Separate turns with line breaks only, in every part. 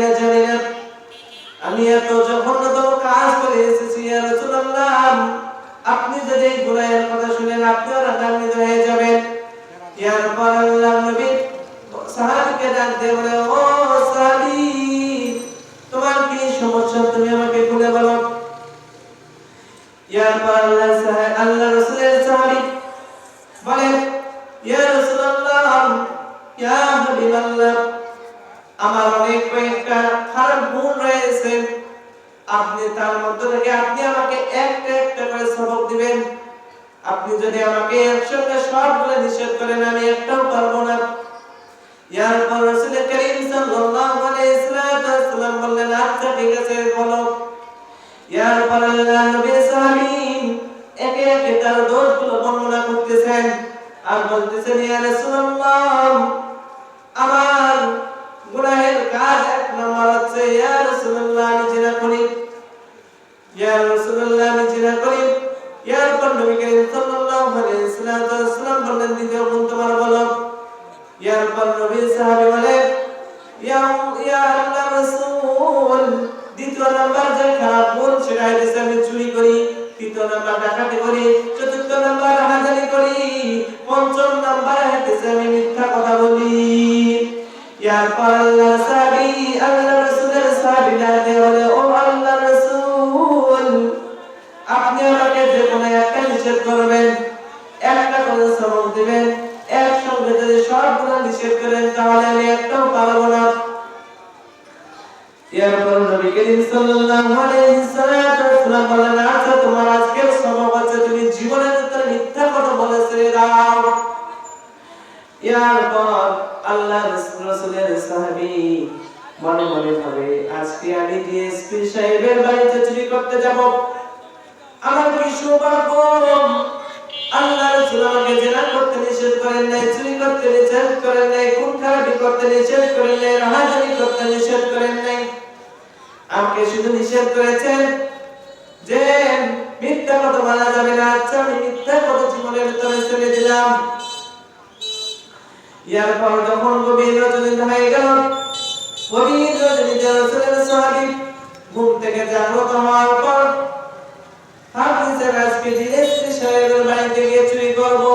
কিনা জানি না, আমি এত জঘন্যতম কাজ করে এসেছি ইয়া রাসূলুল্লাহ, আপনি যদি এই গুনাহের কথা শুনেন আপনিও রাগান্বিত হয়ে যাবেন। এরপর আল্লাহর নবী সাহাবীকে ডাক দিয়ে বলে, ও সাহাবী, তোমার কি সমস্যা, তুমি আমাকে খুলে বলো। এরপর আল্লাহ রাসূলের সাহাবী বলে, ইয়া রাসূলুল্লাহ, ইয়া হাবিবাল্লাহ, আমার অনেক কয়েকটা খারাপ গুণ রয়েছে, আপনি তার মধ্যে থেকে আপনি আমাকে একটা একটা করে সবক দিবেন। আপনি যদি আমাকে একসঙ্গে সবগুলো নিষেধ করেন আমি একটাও পারবো না। এরপর রাসূল করিম সাল্লাল্লাহু আলাইহি ওয়াসাল্লাম বললেন, আচ্ছা ঠিক আছে বলো। এরপর আল্লাহর নবী সাহাবী একে একে তার দোষগুলো বর্ণনা করতেছেন আর বলতেছেন, ইয়া রাসূলুল্লাহ, আমার গুনাহের কাজ এক নম্বর হচ্ছে, ইয়া রাসূলুল্লাহ, আমি জিনা করি, ইয়া রাসূলুল্লাহ, আমি জিনা করি। এরপর নবী করিম সাল্লাল্লাহু আলাইহি ওয়াসাল্লাম বললেন, দ্বিতীয় গুণ তোমার বলো। এরপর নবী সাহাবী বলে, ইয়া আল্লাহর রাসূল, দ্বিতীয় নাম্বার যে খারাপ গুণ সেটা হচ্ছে আমি চুরি করি, তৃতীয় নাম্বার ডাকাতি করি, চতুর্থ নাম্বার হাজারি করি, পঞ্চম নাম্বার হচ্ছে আমি মিথ্যা কথা বলি। এরপর আল্লাহর রাসূলের সাহাবী ডাকে বলে, ও আল্লাহর রাসূল, আপনি আমাকে যে কোনো একটা নিষেধ করবেন, একটা করে সবক দিবেন, একসঙ্গে যদি সবগুলো নিষেধ করেন তাহলে আমি একটাও পারবো না। এরপর নবী করিম সাল্লাল্লাহু আলাইহি ওয়াসাল্লাম বলেন, আচ্ছা তোমার আজকের সবক হচ্ছে তুমি জীবনের ভিতরে মিথ্যা কথা বলে ছেড়ে দাও। এরপর আল্লাহর রাসূলের সাহাবী মনে মনে ভাবে, আজকে আমি ডিএসপি সাহেবের বাড়িতে চুরি করতে যাব, আমার কি সৌভাগ্য, আল্লাহ রাসূল আমাকে জিনা করতে নিষেধ করেন নাই, চুরি করতে নিষেধ করেন নাই, খুন খারাপি করতে নিষেধ করেন নাই, রাহাজানি করতে নিষেধ করেন নাই, আমাকে শুধু নিষেধ করেছেন যে মিথ্যা কথা বলা যাবে না। আচ্ছা আমি মিথ্যা কথা জীবনের ভিতরে ছেড়ে দিলাম। এরপর যখন গভীর রজনী হয়ে গেল, গভীর রজনীতে রাসূলের সাহাবী ঘুম থেকে জাগ্রত হওয়ার পর ভাবছেন আজকে ডিএসপি সাহেবের বাড়িতে গিয়ে চুরি করবো,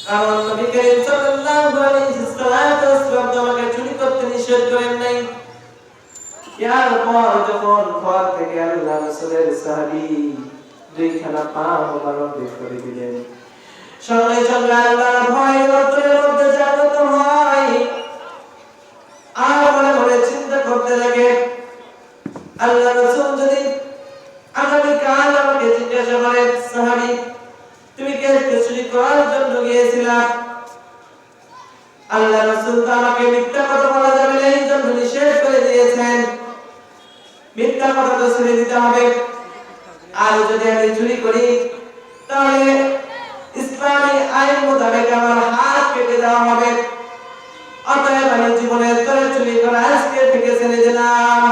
কারণ নবী করিম সাল্লাল্লাহু আলাইহি ওয়াসাল্লাম আমাকে চুরি করতে নিষেধ করেন নাই। এরপর যখন ঘর থেকে আল্লাহ রাসূলের সাহাবী দুইখানা পা মোবারক বের করে দিলেন, সঙ্গে সঙ্গে আল্লাহর ভয় অন্তরের মধ্যে জাগ্রত হয় আর মনে মনে চিন্তা করতে লাগে, আল্লাহ রাসূল যদি আগামীকাল আমাকে জিজ্ঞাসা করে, সাহাবী তুমি কে চুরি করার জন্য গিয়েছিলা, আল্লাহ রাসূল তো আমাকে মিথ্যা কথা বলা যাবে না এই জন্য নিষেধ করে দিয়েছেন, মিথ্যা কথা তো ছেড়ে দিতে হবে, আর যদি আমি চুরি করি তাহলে ইসলামী আইন মোতাবেক আমার হাত কেটে দেওয়া হবে, অতএব আমি জীবনের তরে চুরি করা আজকে থেকে ছেড়ে দিলাম।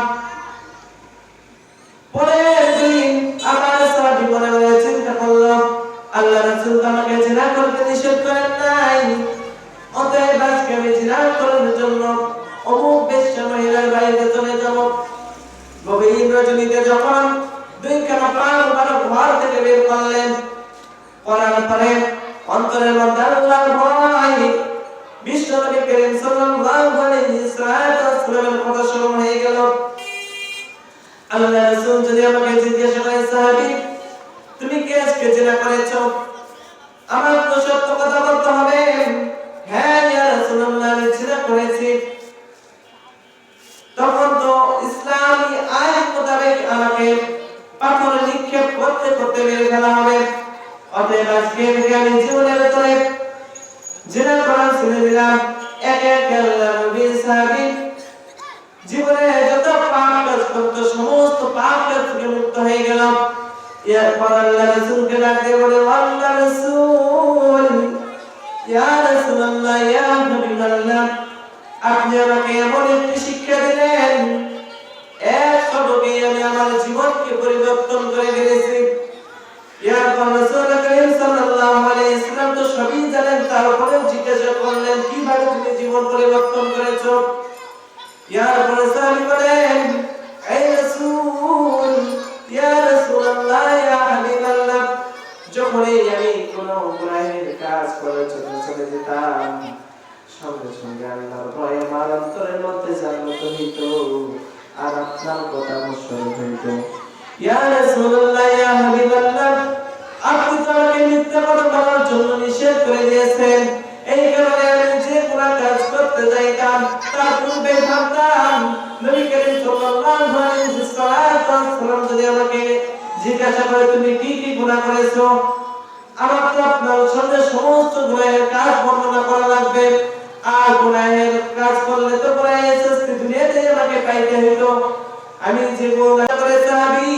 পরের দিন আমার সাহাবী মনে মনে চিন্তা করলো, আল্লাহ রাসূল আমাকে জিনা করতে নিষেধ করেন নাই, অতএব আজকে আমি জিনা করার জন্য অমুক বেশ্যা মহিলার বাড়িতে চলে যাব। গভীর রজনীতে যখন দুইখানা পা মোবারক ঘর থেকে বের করলেন, করার পরে অন্তরের মধ্যে আল্লাহর ভয়, বিশ্ব নবী করিম সাল্লাল্লাহু আলাইহি ওয়াসাল্লামের কথা স্মরণ হয়ে গেল। আল্লাহ রাসূল যদি আমাকে জিজ্ঞাসা করে, সাহাবী তুমি কি আজকে জিনা করেছো, আমার তো সত্য কথা বলতে হবে, হ্যাঁ ইয়া রাসূলুল্লাহ আমি জিনা করেছি, তখন তো ইসলামী আইন মোতাবেক আমাকে পাথর নিক্ষেপ করতে করতে মেরে ফেলা হবে, অতএব আজকে থেকে আমি জীবনের ভিতরে জিনা করা ছেড়ে দিলাম। একে একে আল্লাহর নবী সাহাবী জীবনে যত পাপ কাজ করত সমস্ত পাপ কাজ থেকে মুক্ত হয়ে গেল। এরপর আল্লাহ রাসূলকে ডাকতে বলে, আল্লাহ রাসূল, ইয়া রাসূলুল্লাহ, ইয়া হাবিবাল্লাহ, আপনি আমাকে এমন একটি শিক্ষা দিলেন, এক সবকে আমি আমার জীবনকে পরিবর্তন করে ফেলেছি। এরপর রাসূল করিম সাল্লাল্লাহু আলাইহি ওয়াসাল্লাম তো সবই জানেন, তারপরেও জিজ্ঞাসা করলেন, কিভাবে তুমি জীবন পরিবর্তন করেছো? ইয়ার পরে সাহাবী বলেন, এই রাসূল, ইয়া রাসূলুল্লাহ, ইয়া হাবিবাল্লাহ, যখনই আমি কোনো গুনাহের কাজ করার জন্য চলে যেতাম, সঙ্গে সঙ্গে আল্লাহর ভয়ে আমার অন্তরের মধ্যে জাগ্রত হইত, আর আপনার কথা অনুসরণ হইত। ইয়া রাসূলুল্লাহ, ইয়া হাবিবাল্লাহ, আপনি তো আমাকে মিথ্যা কথা বলার জন্য নিষেধ করে দিয়েছেন। এই কারণে আমি যে কোনো কাজ করতে যাইতাম, তার পূর্বে ভাবতাম নবী করিম সাল্লাল্লাহু আলাইহি ওয়াসাল্লাম যদি আমাকে জিজ্ঞাসা করে তুমি কি কি গুনাহ করেছো, আমার তো আপনার সামনে সমস্ত গুনাহের কাজ বর্ণনা করা লাগবে। আর গুনাহের কাজ করলে তো গুনাহের শাস্তি দুনিয়াতে আমাকে পাইতে হইতো। আমি যে গুনাহ করে সাহাবী,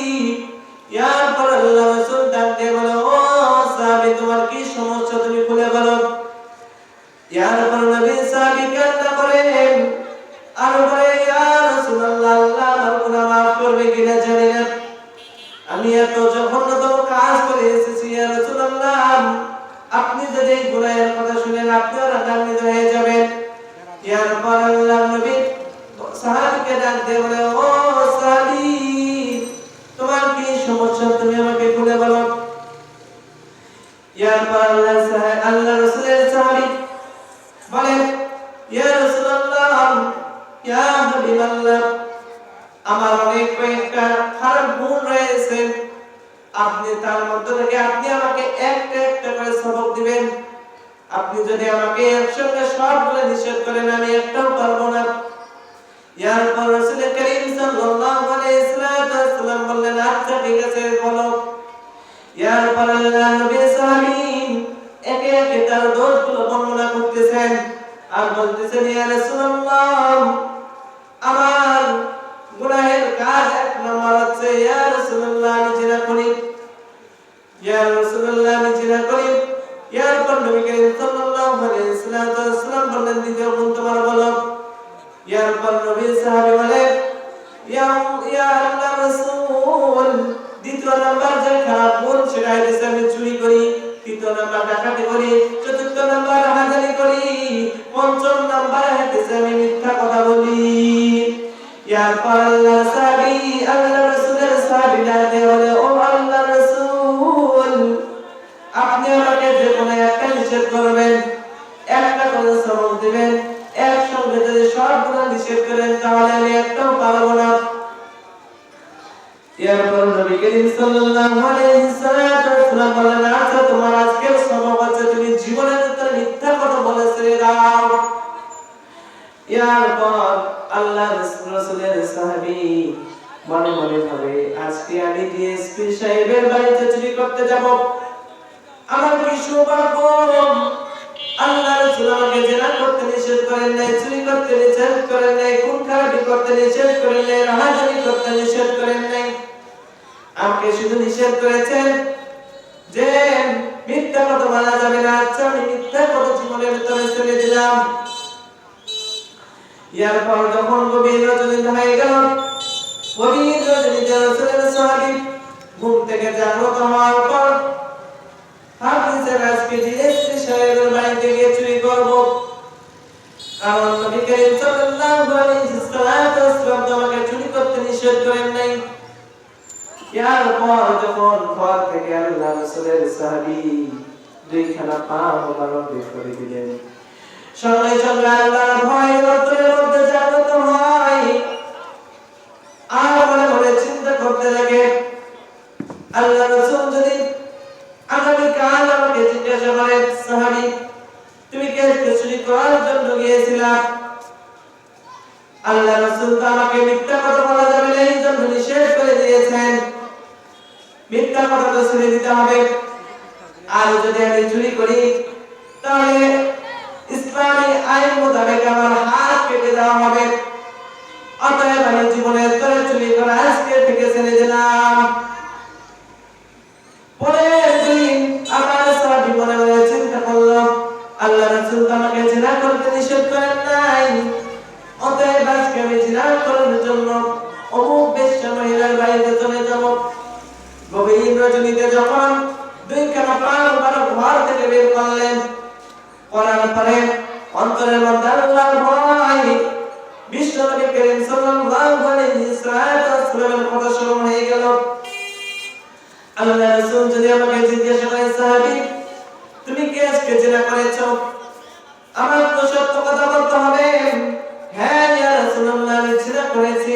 ইয়ার পর আল্লাহ রাসূল ডাকতে বলে, ও সাহাবী, তোমার কি সমস্যা, তুমি খুলে বলো। ইয়ার পর নবী সাহাবী কান্না করেন আর বলে, ইয়া রাসূলুল্লাহ, আল্লাহ আমার গুনাহ মাফ করবে কিনা জানি না, আমি এত জঘন্যতম কাজ করে এসেছি। ইয়া রাসূলুল্লাহ, আপনি যদি এই গুনাহের কথা শুনেন আপনি রাগান্বিত হয়ে যাবেন। ইয়ার পর আল্লাহ নবী সাহাবীকে ডাকতে বলে, ও সাহাবী, তোমার কি সমস্যা, তুমি আমাকে খুলে বলো। ইয়ার পর আল্লাহ রাসূলের সাহাবী বলেন, ইয়া রাসূলুল্লাহ, ইয়া হাবিবাল্লাহ, আমার অনেক কয়েকটা খারাপ গুণ রয়েছে, আপনি তার মধ্যে থেকে আপনি আমাকে একটা একটা করে সবক দিবেন। আপনি যদি আমাকে একসঙ্গে সবগুলো নিষেধ করেন আমি একটাও পারবো না। ইয়ার পর রাসূল করিম সাল্লাল্লাহু আলাইহি ওয়াসাল্লাম বললেন, আচ্ছা ঠিক আছে বলো। ইয়ার পর আল্লাহ নবী সাহাবী একে একে তার দোষগুলো বর্ণনা করতেছেন আর বলতেছেন, ইয়া রাসূলুল্লাহ, আমার গুনাহের কাজ এক নম্বর হচ্ছে, ইয়া রাসূলুল্লাহ, আমি জিনা করি। ইয়া রাসূলুল্লাহ, আমি জিনা করি। ইয়ার পর নবী করিম সাল্লাল্লাহু আলাইহি ওয়াসাল্লাম বললেন, দ্বিতীয় গুণ তোমার বলো। ইয়ার পর নবী সাহাবী বলে, ইয়া আল্লাহর রাসূল, দ্বিতীয় নাম্বার যে খারাপ গুণ সেটা হচ্ছে আমি চুরি করি, তৃতীয় নাম্বার ডাকাতি করি, চতুর্থ নাম্বার হাজারি করি, পঞ্চম নাম্বার হচ্ছে আমি মিথ্যা কথা বলি। ইয়ার পর আল্লাহ রাসূলের সাহাবী ডাকতে বলে, ও আল্লাহর রাসূল, আপনি আমাকে যে কোনো একটা নিষেধ করবেন, একটা করে সবক দিবেন, একসঙ্গে যদি সবগুলো নিষেধ করেন তাহলে আমি একটাও পারবো না। এরপর নবী করিম সাল্লাল্লাহু আলাইহি ওয়াসাল্লাম বলেন, আচ্ছা তোমার আজকের সবক হচ্ছে তুমি জীবনের ভিতরে মিথ্যা কথা বলে ছেড়ে দাও। এরপর আল্লাহ রাসূলের সাহাবী মনে মনে ভাবে, আজকে আমি ডিএসপি সাহেবের বাড়িতে চুরি করতে যাব, আমার কি সৌভাগ্য। আল্লাহ রাসূল আমাকে জিনা করতে নিষেধ করেন নাই, চুরি করতে নিষেধ করেন নাই, খুন খারাপি করতে নিষেধ করেন নাই, রাহাজানি করতে নিষেধ করেন নাই, আমাকে শুধু নিষেধ করেছেন যে মিথ্যা কথা বলা যাবে না। আচ্ছা আমি মিথ্যা কথা জীবনের ভিতরে ছেড়ে দিলাম। এরপর যখন গভীর রজনী হয়ে গেল, গভীর রজনীতে রাসূলের সাহাবী ঘুম থেকে জাগ্রত হওয়ার পর ভাবতেছেন আজকে ডিএসপি সাহেবের বাড়িতে গিয়ে চুরি করব, কারণ নবী করিম সাল্লাল্লাহু আলাইহি ওয়াসাল্লাম আমাকে চুরি করতে নিষেধ করেন নাই। এরপর যখন ঘর থেকে আল্লাহ রাসূলের সাহাবী দুইখানা পা মোবারক বের করে দিলেন, সঙ্গে সঙ্গে আল্লাহর ভয় অন্তরের মধ্যে জাগ্রত হয় আর মনে মনে চিন্তা করতে লাগে, আল্লাহ রাসূল যদি আগামীকাল আমাকে জিজ্ঞাসা করেন, সাহাবী তুমি কে চুরি করার জন্য গিয়েছিলা, আল্লাহ রাসূল তো আমাকে মিথ্যা কথা বলা যাবে না এই জন্য নিষেধ করে দিয়েছেন, মিথ্যা কথা তো ছেড়ে দিতে হবে। আর যদি আমি চুরি করি তাহলে ইসলামী আইন মোতাবেক আমার হাত কেটে দেওয়া হবে। অতএব আমি জীবনের তরে চুরি করা আজকে থেকে ছেড়ে দিলাম। পরের দিন আমার সাহাবী মনে মনে চিন্তা করলো, আল্লাহ রাসূল আমাকে জিনা করতে নিষেধ করেন নাই, অতএব আজকে আমি জিনা করার জন্য অমুক বেশ্যা মহিলার বাড়িতে চলে যাব। গভীর রজনীতে যখন দুইখানা প্রাণ ঘর থেকে বের করলেন, করার পরে অন্তরের মধ্যে আল্লাহর ভয় বিশ্বনবী করিম সাল্লাল্লাহু আলাইহি ওয়াসাল্লামের কথা স্মরণ হয়ে গেল। আল্লাহর রাসূল যদি আমাকে জিজ্ঞাসা করে, সাহাবী তুমি কি আজকে জিনা করেছো? আমার তো সত্য কথা বলতে হবে, হ্যাঁ ইয়া রাসূলুল্লাহ আমি জিনা করেছি।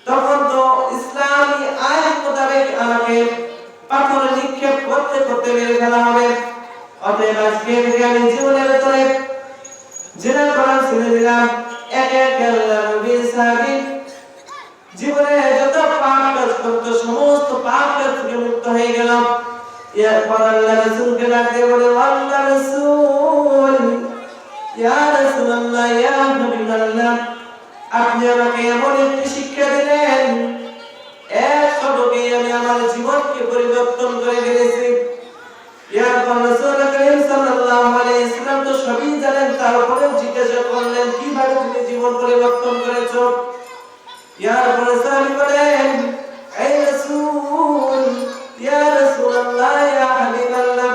তখন তো ইসলামী আইন মোতাবেক আমাকে পাথর নিক্ষেপ করতে করতে মেরে ফেলা হবে। অতএব আজকে থেকে আমি জীবনের ভিতরে জিনা করা ছেড়ে দিলাম। এক এক আল্লাহর নবী সাহাবী জীবনে যত পাপ কাজ করত সমস্ত পাপ কাজ থেকে মুক্ত হয়ে গেল। এরপর আল্লাহ রাসূলকে ডাকতে বলে, আল্লাহ রাসূল, ইয়া রাসূলুল্লাহ, ইয়া হাবিবাল্লাহ, আপনি আমাকে এমন একটি শিক্ষা দিলেন, এক পদকে আমি আমার জীবনকে পরিবর্তন করে ফেলেছি। এরপর রাসূল করিম সাল্লাল্লাহু আলাইহি ওয়াসাল্লাম তো সবই জানেন, তারপরেও জিজ্ঞাসা করলেন কিভাবে তুমি জীবন পরিবর্তন করেছো? এরপর সাহাবী বলেন, হে রাসূল, ইয়া রাসূলুল্লাহ, ইয়া হাবিবাল্লাহ,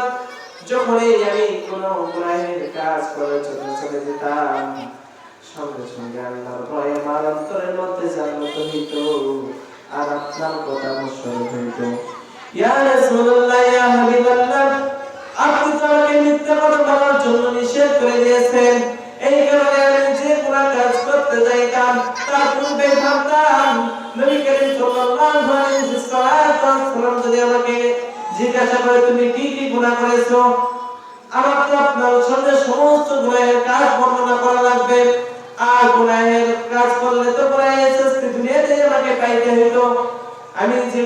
যখনই আমি কোনো গুনাহের কাজ করে চলে যেতাম, সঙ্গে সঙ্গে আল্লাহর ভয়ে আমার অন্তরের মধ্যে জাগ্রত হইত আর আপনার কথা অনুসরণ হইত। ইয়া রাসূলুল্লাহ, ইয়া হাবিবাল্লাহ, আপনি তো আমাকে মিথ্যা কথা বলার জন্য নিষেধ করে দিয়েছেন। এই কারণে আমি যে কোনো কাজ করতে যাইতাম তার পূর্বে ভাবতাম নবী করিম সাল্লাল্লাহু আলাইহি ওয়াসাল্লাম যদি আমাকে জিজ্ঞাসা করে তুমি কি কি গুনাহ করেছো, আমার তো আপনার সামনে সমস্ত গুনাহের কাজ বর্ণনা করা লাগবে। আর গুনাহের কাজ করলে তো গুনাহের শাস্তি দুনিয়াতেই আমাকে পাইতে হইতো। আমি যে